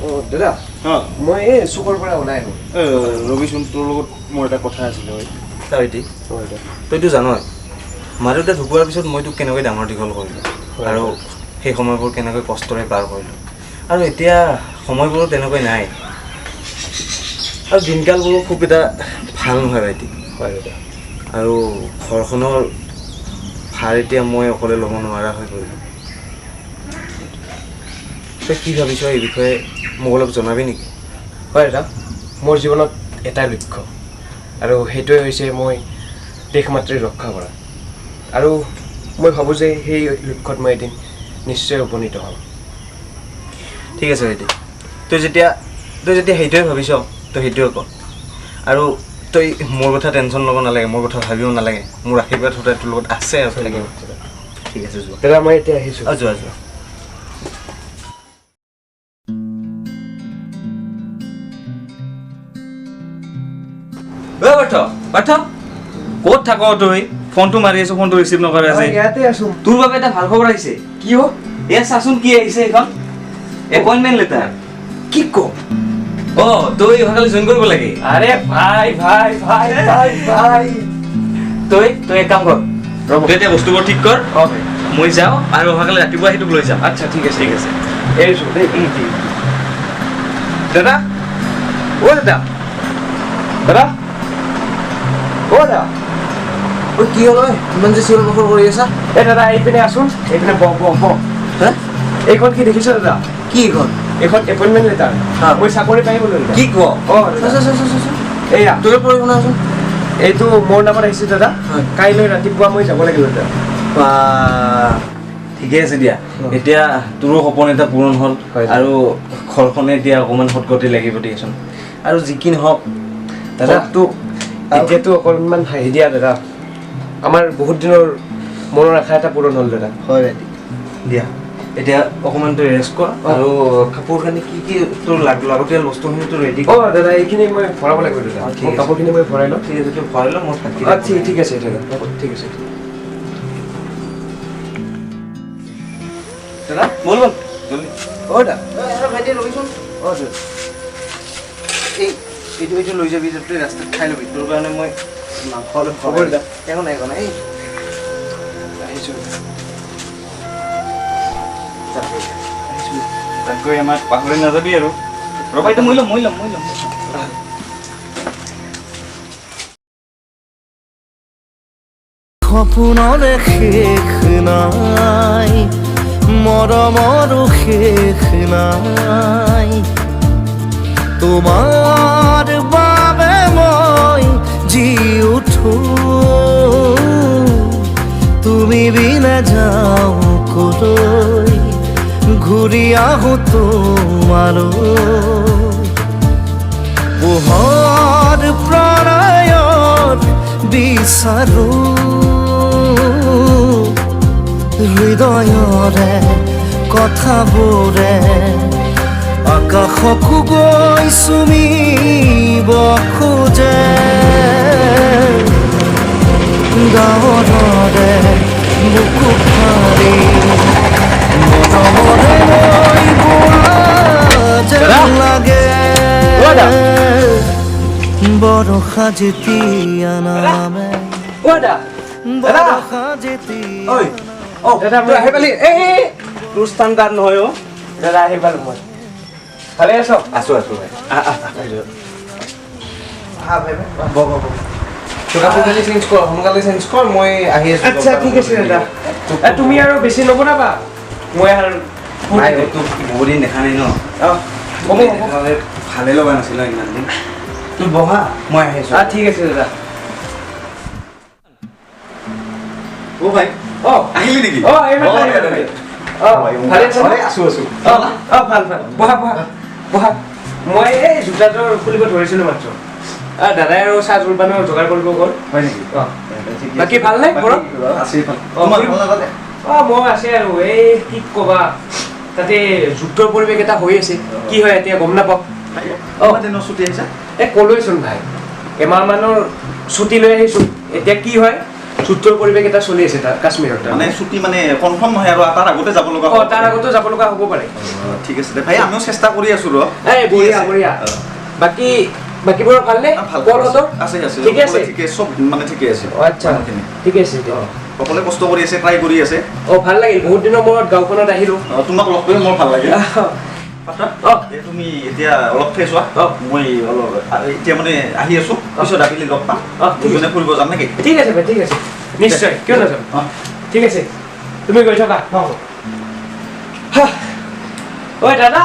দাদা অঁ মই এই চুকৰ পৰা ওলাই আহিলোঁ ৰবিচোন তোৰ লগত মোৰ এটা কথা আছিলে চাৰিটি তইতো জানই মা দেউতা ঢুকোৱাৰ পিছত মই তোক কেনেকৈ ডাঙৰ দীঘল কৰিলোঁ আৰু সেই সময়বোৰ কেনেকৈ কষ্টৰে পাৰ কৰিলোঁ আৰু এতিয়া সময়বোৰো তেনেকৈ নাই আৰু দিনকালবোৰো খুব এটা ভাল নহয় ভাইটি হয় দাদা আৰু ঘৰখনৰ ভাৰ এতিয়া মই অকলে ল'ব নোৱাৰা হৈ পৰিলোঁ তই কি ভাবিছ এই বিষয়ে মোক অলপ জনাবি নেকি হয় দাদা মোৰ জীৱনত এটাই লক্ষ্য আৰু সেইটোৱে হৈছে মই দেশ মাতৃ ৰক্ষা কৰা আৰু মই ভাবোঁ যে সেই লক্ষ্যত মই এদিন নিশ্চয় উপনীত হ'ম ঠিক আছে ভাইটি তই যেতিয়া সেইটোৱে ভাবিছ তই সেইটোৱে ক আৰু তই মোৰ কথা টেনশ্যন ল'ব নালাগে মোৰ কথা ভাবিব নালাগে মোৰ আশীৰ্বাদ সদায় তোৰ লগত আছে আৰু থাকিব ঠিক আছে যোৱা দাদা মই এতিয়া আহিছোঁ যোৱা যোৱা পাৰ্থ ক'ত থাক তই ফোনটো মাৰি আছো ফোনটো ৰিচিভ নকৰে আজি ইয়াতে আছোঁ তোৰ বাবে এটা ভাল খবৰ আহিছে কি হ'ল এয়া চাচোন কি আহিছে এইখন এপইণ্টমেণ্ট লেটাৰ কি কম তই অহাকালি জইন কৰিব লাগে আৰে ভাই ভাই ভাই ভাই ভাই তই এক কাম কৰ তই এতিয়া বস্তুবোৰ ঠিক কৰ মই যাওঁ আৰু অহাকালি ৰাতিপুৱা আহি তোক লৈ যাম আচ্ছা ঠিক আছে ঠিক আছে এৰিছোঁ দেই দাদা দাদা দাদা দাদা কি হ'ল ইমান যে চিঞৰ বাখৰ কৰি আছা দাদা এইপিনে আছোন এইপিনে বহ এইখন কি দেখিছ দাদা কি এইখন এইখন এপইণ্টমেণ্ট লেটাৰ মই চাকৰি পাই গ'লো কি ক এয়া তোৰ পঢ়ি শুনাচোন এইটো মোৰ নামত আহিছে দাদা কাইলৈ ৰাতিপুৱা মই যাব লাগিব দাদা ঠিকে আছে দিয়া এতিয়া তোৰো সপোন এটা পূৰণ হ'ল আৰু ঘৰখনে এতিয়া অকণমান সৎগতি লাগিব দিয়াচোন আৰু যি কি নহওক দাদাটো এতিয়াতো অকণমান হাঁহি দিয়া দাদা আমাৰ বহুত দিনৰ মনৰ আশা এটা পূৰণ হ'ল দাদা হয় ভাইটি দিয়া এতিয়া অকণমান তই ৰেষ্ট কৰ আৰু কাপোৰ কানি কি তোৰ লাগতিয়াল বস্তুখিনি তোৰ ৰেডি কৰ দাদা এইখিনি মই ভৰাব লাগিব দাদা কাপোৰখিনি মই ভৰাই লওঁ ঠিক আছে তই ভৰাই ল মই থাকি ঠিক আছে দাদা ঠিক আছে দাদা বল দাদা ভাইটি ৰবিচোন দাদা এইটো লৈ যাবি তই ৰাস্তাত খাই ল'বি তোৰ কাৰণে মই মাংস অলপ হ'ব দাদা একো নাই আহিছোঁ তাতকৈ আমাক পাহৰি নাযাবি আৰু ৰবা এইটো মই ল'ম সপোনৰে শেষ নাই মৰমৰো শেষ নাই তোমাৰ বাবে মই জি উঠো তুমি বিনা যাও কলৈ ঘূৰি আহো তোমালৈ পোহৰ প্ৰণয়ত বিচাৰো হৃদয়ৰে কথাবোৰে আকাশকো গৈ চুমিব খোজে গাঁৱৰে বুকু ফাৰি মনমৰে লৈ বোলা যেন লাগে বৰষা যেতিয়া নামে বৰষা যেতিয়া দাদা মই আহি পালি তোৰ স্থান তাত নহয় দাদা আহি পালোঁ মই ভালে আছ আছোঁ ভাই কাপোৰখিনি চেঞ্জ কৰ সোনকালে চেঞ্জ কৰ মই আহি আছোঁ আচ্ছা ঠিক আছে দাদা তুমি আৰু বেছি নবনাবা মই আৰু তোক বহুত দিন দেখা নাই ন হ'ব ভালে লগা নাছিল ইমান দিন তোৰ বহা মই আহি আছোঁ ঠিক আছে দাদা ভাই আহিলি নেকি ভালে আছ আছোঁ ভাল বহা মই এই জোতাযোৰ খুলিব ধৰিছিলোঁ মাত্ৰ দাদাই আৰু চাহ জলপানৰ যোগাৰ কৰিব গ'ল হয় নেকি বাকী ভালনে ঘৰত আছে মই আছে আৰু এই কি ক'বা তাতে যুদ্ধৰ পৰিৱেশ এটা হৈ আছে কি হয় এতিয়া গম নাপাওঁ ছুটি আহিছা ক'লৈচোন ভাই এমাহমানৰ ছুটি লৈ আহিছোঁ এতিয়া কি হয় শ্বুটৰ পৰিৱেশ এটা চলি আছে তাত কাশ্মীৰত মানে ছুটি মানে কনফাৰ্ম নহয় আৰু তাৰ আগতে যাব লগা অঁ তাৰ আগতো যাব লগা হ'ব পাৰে ঠিক আছে দে ভাই আমিও চেষ্টা কৰি আছো ৰ এই বঢ়িয়া বঢ়িয়া বাকী বাকীবোৰৰ ভালনে কলহঁতৰ আছে আছে ঠিকে আছে ঠিকে চব মানে ঠিকে আছে আচ্ছা ঠিকে আছে সকলোৱে কষ্ট কৰি আছে ট্ৰাই কৰি আছে অঁ ভাল লাগিল বহুত দিনৰ মূৰত গাঁওখনত আহিলোঁ তোমাক লগ কৰি মোৰ ভাল লাগিল অঁ তুমি এতিয়া অলপ ফ্ৰেছ হোৱা মই অলপ এতিয়া মানে আহি আছো পিছত আবেলি লগ পাম দুজনে ফুৰিব যাম নেকি ঠিক আছে ভাই ঠিক আছে নিশ্চয় কিয় নাযাম ঠিক আছে তুমি গৈ থকা ঐ দাদা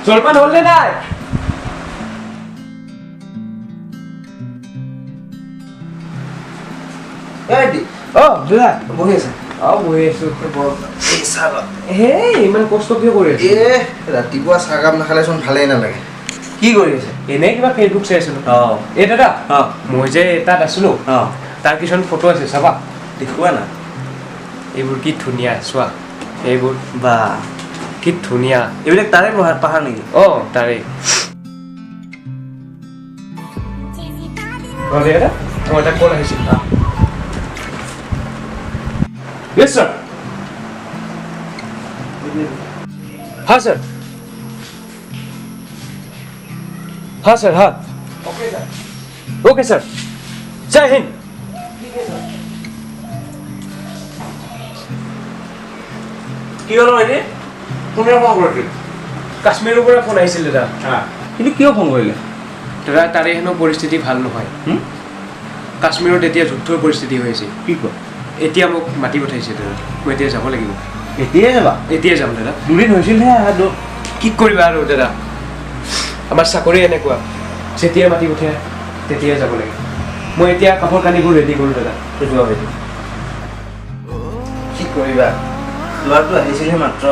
জলপান হ'লনে নাই অঁ দাদা বহি আছে অঁ বহি আছো হেই ইমান কষ্ট কিয় কৰি আছো ৰাতিপুৱা চাহকাপ নাখালেচোন ভালেই নালাগে কি কৰি আছে এনেই কিবা ফেচবুক চাই আছিলো অঁ এই দাদা অঁ মই যে তাত আছিলো অঁ তাৰ কিছুমান ফটো আছে চাবা দেখুওৱা না এইবোৰ কি ধুনীয়া চোৱা এইবোৰ বা কি ধুনীয়া এইবিলাক তাৰে পাহাৰ নেকি অঁ তাৰে দাদা মই এটা কল আহিছিল Yes, sir. हाँ सर हाँ सर हाँ ओके सर जय हिंद কি হ'ল ভাইটি কোনে ফোন কৰিছিল কাশ্মীৰৰ পৰা ফোন আহিছিল দাদা কিন্তু কিয় ফোন কৰিলে দাদা তাৰে হেনো পৰিস্থিতি ভাল নহয় কাশ্মীৰত এতিয়া যুদ্ধৰ পৰিস্থিতি হৈ আছে কি কয় এতিয়া মোক মাতি পঠাইছে দাদা মই এতিয়া যাব লাগিব এতিয়াই যাবা এতিয়াই যাম দাদা দুদিন হৈছিলহে আহাটো কি কৰিবা আৰু দাদা আমাৰ চাকৰি এনেকুৱা যেতিয়াই মাতি পঠিয়াই তেতিয়াই যাব লাগে মই এতিয়া কাপোৰ কানিবোৰ ৰেডি কৰোঁ দাদা যোৱা ভাইটি কি কৰিবা ল'ৰাটো আহিছিলহে মাত্ৰ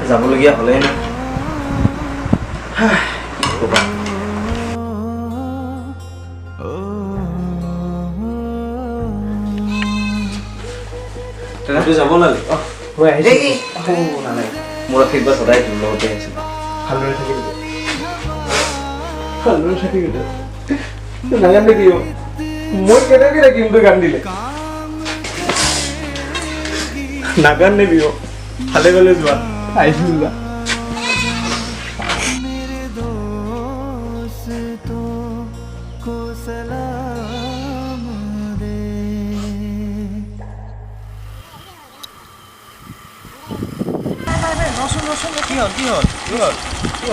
যাবলগীয়া হ'লেই না কি ক'বা দাদা যাব লাগে মই আহিছোঁ মোৰ আশীৰ্বাদ সদায় তোৰ লগতে আছিল ভালদৰে থাকিব ভালদৰে থাকিব নাগান দেখিব মই কেনেকৈ থাকিম তই গান দিলে নাগান দেখিব ভালে ভালে যোৱা আহিছোঁ যোৱা मेरे दोस्तों को सलाम दे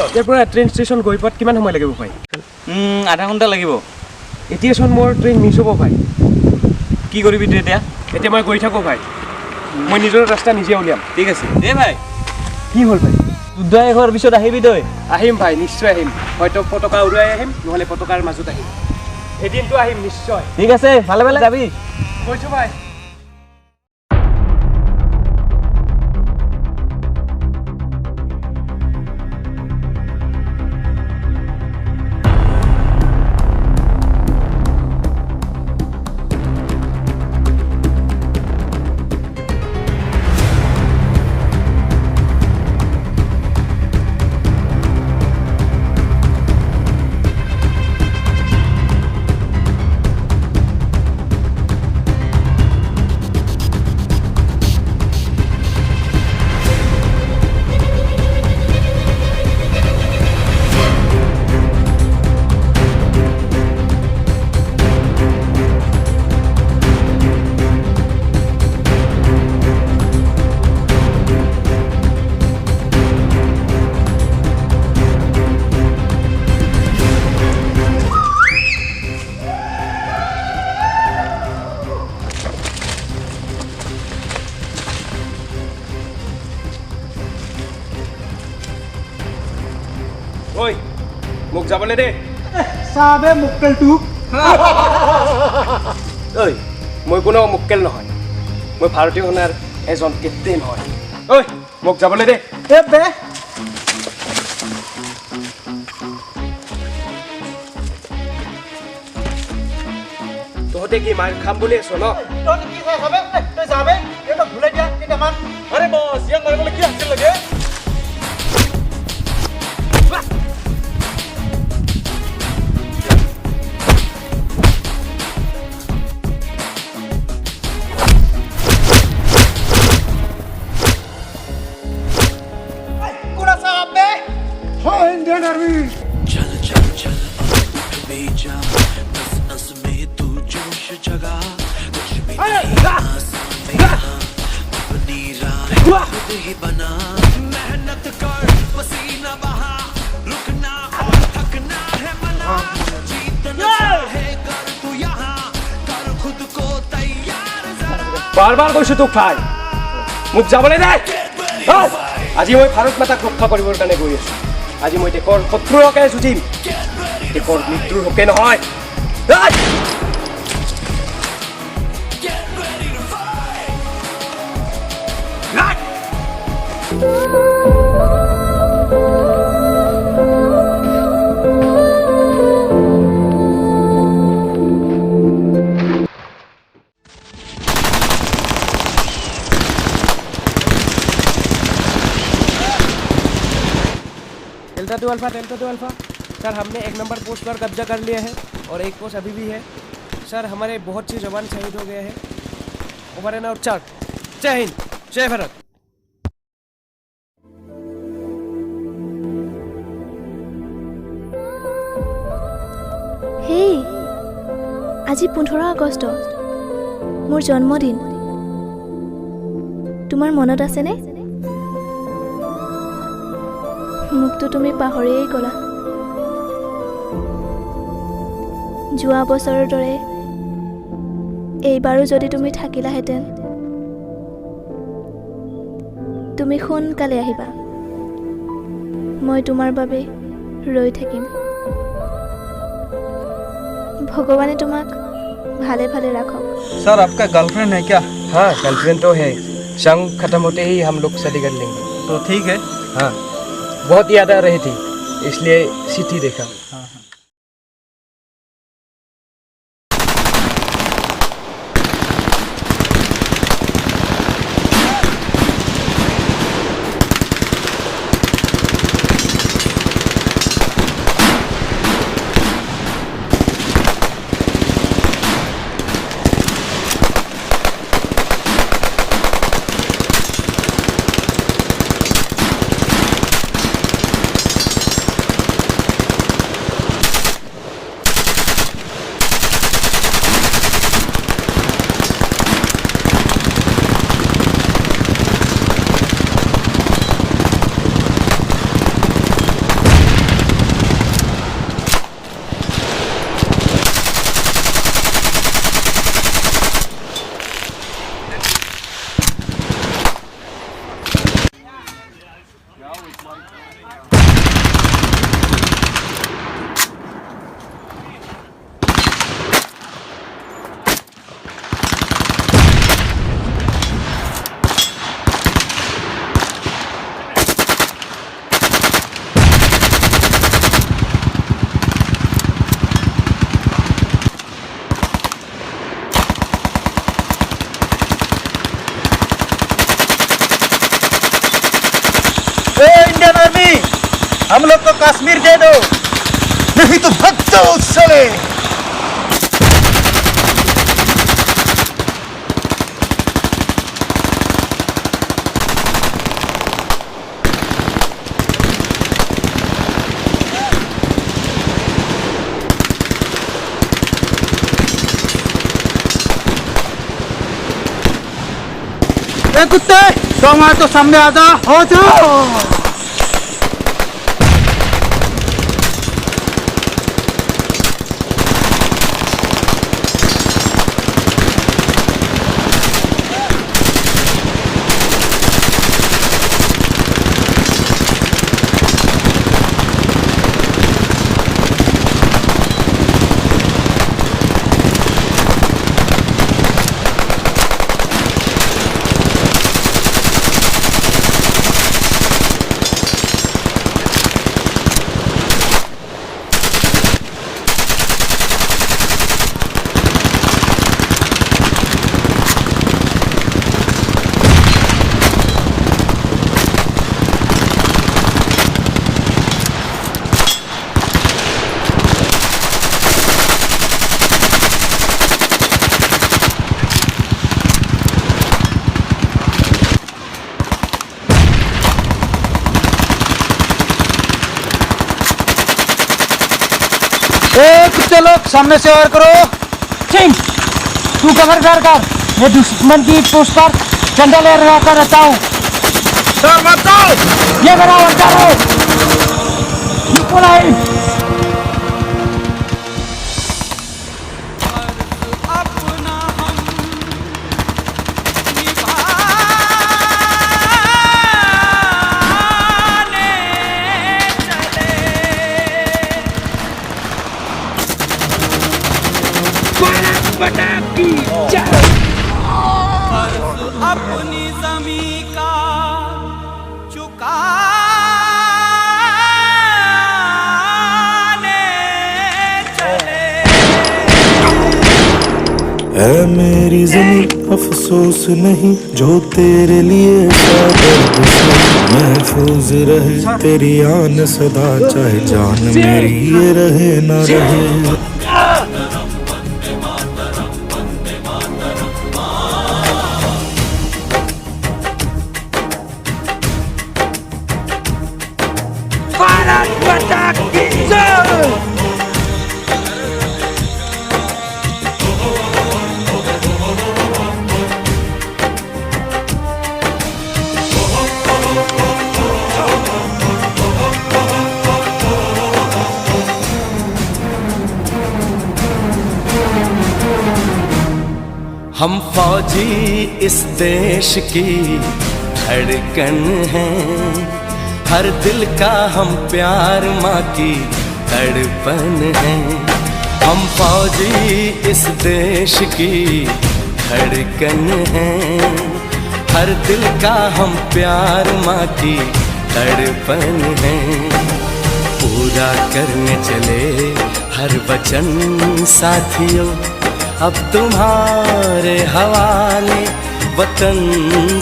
ইয়াৰ পৰা ট্ৰেইন ষ্টেচন গৈ পোৱাত কিমান সময় লাগিব ভাই আধা ঘণ্টা লাগিব এতিয়াচোন মোৰ ট্ৰেইন মিছ হ'ব ভাই কি কৰিবি তই এতিয়া এতিয়া মই গৈ থাকোঁ ভাই মই নিজৰ ৰাস্তা নিজে উলিয়াম ঠিক আছে দে ভাই কি হ'ল ভাই যুদ্ধ শেষ হোৱাৰ পিছত আহিবি তই আহিম ভাই নিশ্চয় আহিম হয়তো পতাকা উৰুৱাই আহিম নহ'লে পতাকাৰ মাজত আহিম এদিনটো আহিম নিশ্চয় ঠিক আছে ভালে ভালে যাবি গৈছোঁ ভাই ঐ মোক যাবলৈ দে চাবে মুক্কেলটো ঐ মই কোনো মুক্কেল নহয় মই ভাৰতীয় সেনাৰ এজন কেপ্টেইন হয় ঐ মোক যাবলৈ দে এ বে তহঁতে কি মাৰ খাম বুলি আছ ন তই কি চাই চাবে তই যাবে এটা ভুলাই দিয়া কেইটামান আৰে বছ ইয়াক মাৰিবলৈ কি আছিল লাগে चल चल चल उठ भी जा नस नस में तू जोश जगा कुछ भी नहीं आसान यहाँ अपनी राह खुद ही बना मेहनत कर पसीना बहा रुकना और थकना है मना जीतना है कर तू यहाँ कर खुद को तैयार जरा বাৰ কৈছোঁ তোক ভাই মোক যাবলৈ দে আজি মই ভাৰত মাতাক ৰক্ষা কৰিবৰ কাৰণে গৈ আছোঁ আজি মই দেশৰ শত্ৰুৰ হকে যুঁজিম দেশৰ মৃত্যুৰ হকে নহয় डेल्टा टू अल्फा सर हमने 1 नंबर पोस्ट पर कब्जा कर लिया है और एक पोस्ट अभी भी है सर हमारे बहुत से जवान शहीद हो गए हैं ओवर एंड आउट चार्ट जय हिंद जय भारत হেই আজি 15 আগষ্ট মোৰ জন্মদিন তোমাৰ মনত আছেনে মুক্তো তুমি পাহৰিয়েই গলা যোৱা বছৰৰ দৰে এইবাৰো যদি তুমি থাকিলাহেঁতেন তুমি সোনকালে আহিবা মই তোমাৰ বাবে ৰৈ থাকিম भगवान तुम्हाक भाले भाले रखो सर आपका गर्लफ्रेंड है क्या? हाँ गर्लफ्रेंड तो है संग खत्म होते ही हम लोग शादी कर लेंगे तो ठीक है। हाँ बहुत याद आ रही थी इसलिए चिट्ठी देखा इंडियन आर्मी हम लोग को कश्मीर दे दो नहीं तो भाग जाओ साले कुत्ते तुम्हारे तो सामने आ जा हो जाओ ये लोग सामने से वार करो। सिंह तू खबरदार कर, मैं दुश्मन की पोस्ट पर झंडा ले रहा रहता हूँ। सर मत जाओ, ये मेरा अड्डा है। अपनी ज़मीं का चुकाने चले। है मेरी ज़मीं अफसोस नहीं जो तेरे लिए दर्द से महफूज रहे तेरी आन सदा, चाहे जान मेरी ये रहे न रहे। हम फौजी इस देश की धड़कन हैं, हर दिल का हम प्यार माँ की तड़पन हैं। हम फौजी इस देश की धड़कन हैं, हर दिल का हम प्यार माँ की तड़पन हैं। पूरा करने चले हर वचन साथियों, अब तुम्हारे हवाले वतन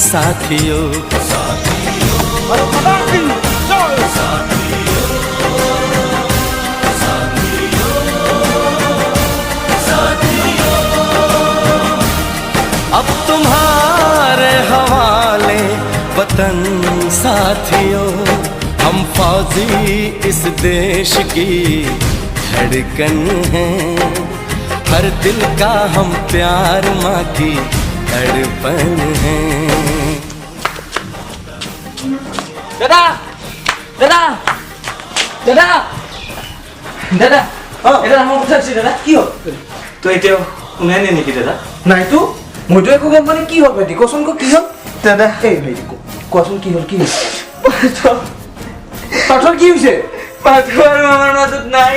साथियों। अब तुम्हारे हवाले वतन साथियों। हम फौजी इस देश की धड़कन हैं, हर दिल का हम प्यार माँ की तड़पन है। দাদা দাদা দাদা দাদা এটা আমার কথা আছে দাদা, কি হ'ল? তো এতিয়াও শুনাই নাই নেকি দাদা? নাইতো, মইতো একো গম মানে কি হ'ল ভাইটি, কচোন ক কি হ'ল? দাদা এই ভাইটি কোৱাচোন কি হ'ল, কি হ'ল? পাথৰ কি হৈছে? পাথৰ আমাৰ মাজত নাই।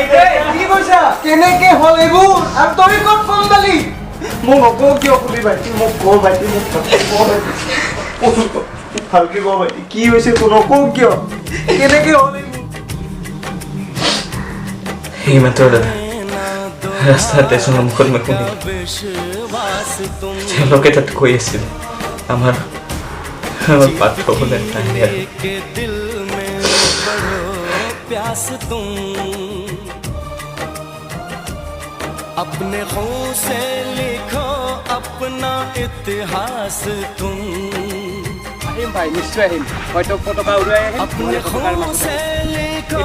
কি কৈছা? কেনেকে হ'ল এইবোৰ? আৰু তই ক'ত ফোন পালি? মোক নকওঁ কিয় খুলি ভাইটি, মোক ক ভাইটি, মোক ক ভাইটি, ভালকে ক ভাইটি, কি হৈছে তোৰ নকওঁ কিয়? কেনেকে হ'ল এইবোৰ? এইমাত্ৰ দাদা ৰাস্তাতে মুখত মই শুনি তেওঁলোকে তাত কৈ আছিল আমাৰ পাত্ৰ হ'লে নাহে আৰু प्यास तुम अपने खून से लिखो अपना इतिहास तुम। আহিম ভাই, নিশ্চয় আহিম। হয়তো পতাকা উৰুৱাই আহিম। अपने खून से लिखो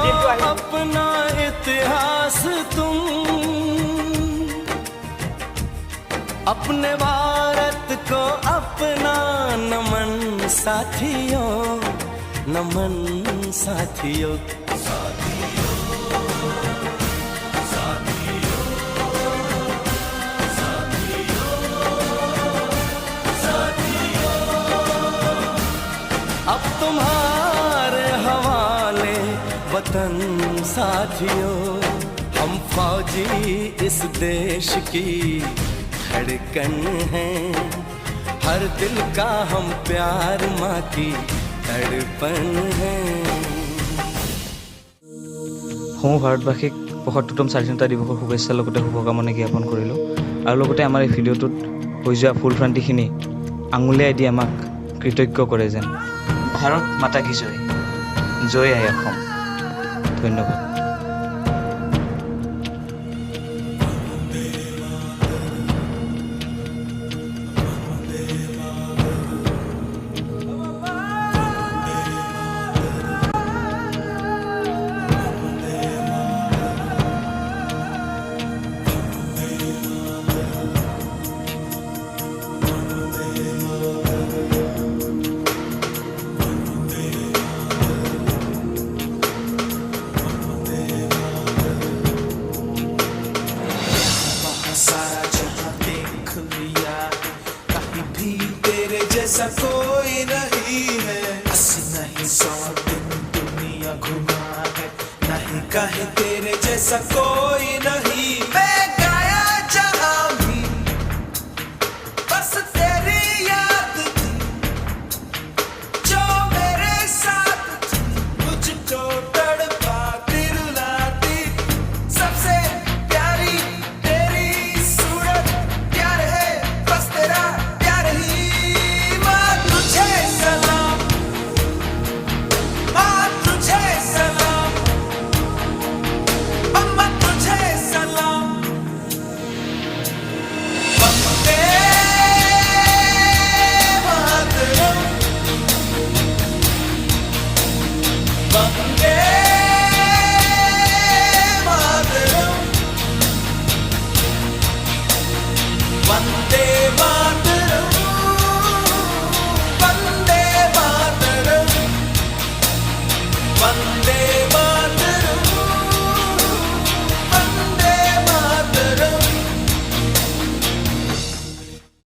अपना इतिहास तुम। अपने भारत को अपना नमन साथियों, नमन साथियों। अब तुम्हारे हवाले वतन साथियों। हम फौजी इस देश की धड़कन हैं, हर दिल का हम प्यार माँ की तड़पन है। সম ভাৰতবাসীক ৭৫তম স্বাধীনতা দিৱসৰ শুভেচ্ছাৰ লগতে শুভকামনা জ্ঞাপন কৰিলোঁ। আৰু লগতে আমাৰ এই ভিডিঅ'টোত হৈ যোৱা ফুলফ্ৰান্তিখিনি আঙুলিয়াই দি আমাক কৃতজ্ঞ কৰে যেন। ভাৰত মাতা কি জয়, জয় আই অসম। ধন্যবাদ। जैसा कोई नहीं है, अस्सी नहीं 100 दिन दुनिया घुमा है, नहीं कहे तेरे जैसा कोई नहीं